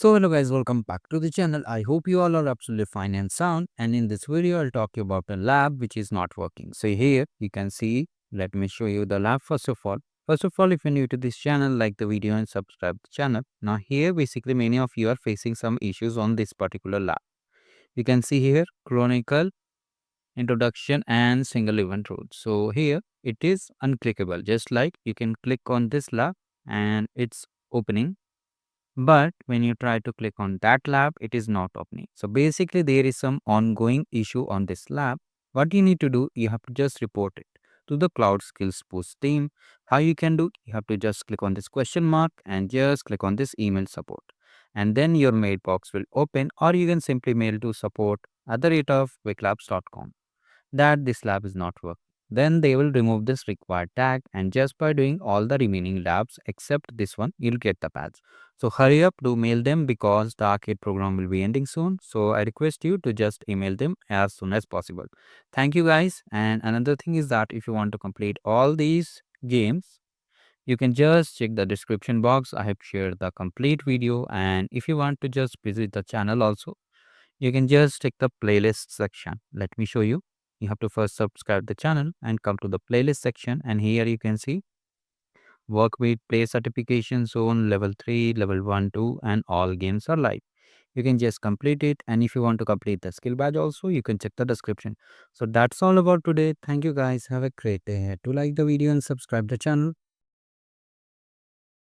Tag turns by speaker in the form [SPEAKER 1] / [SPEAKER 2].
[SPEAKER 1] So hello guys, welcome back to the channel. I hope you all are absolutely fine and sound, and in this video I'll talk you about a lab which is not working. So here you can see, let me show you the lab first of all. First of all, if you're new to this channel, like the video and subscribe the channel. Now here basically many of you are facing some issues on this particular lab. You can see here Chronicle, introduction and single event rule. So here it is unclickable, just like you can click on this lab and it's opening, but when you try to click on that lab, it is not opening. So basically there is some ongoing issue on this lab. What you need to do, you have to just report it to the Cloud Skills Post team. How you can do, you have to just click on this question mark and just click on this email support. And then your mailbox will open, or you can simply mail to support@qwiklabs.com that this lab is not working. Then they will remove this required tag, and just by doing all the remaining labs except this one, you'll get the badge. So hurry up, do mail them because the arcade program will be ending soon. So I request you to just email them as soon as possible. Thank you guys. And another thing is that if you want to complete all these games, you can just check the description box. I have shared the complete video, and if you want to just visit the channel also, you can just take the playlist section. Let me show you. You have to first subscribe the channel and come to the playlist section, and here you can see work with play certification zone level 3, level 1, 2, and all games are live. You can just complete it, and if you want to complete the skill badge also, you can check the description. So that's all about today. Thank you guys. Have a great day. To like the video and subscribe the channel.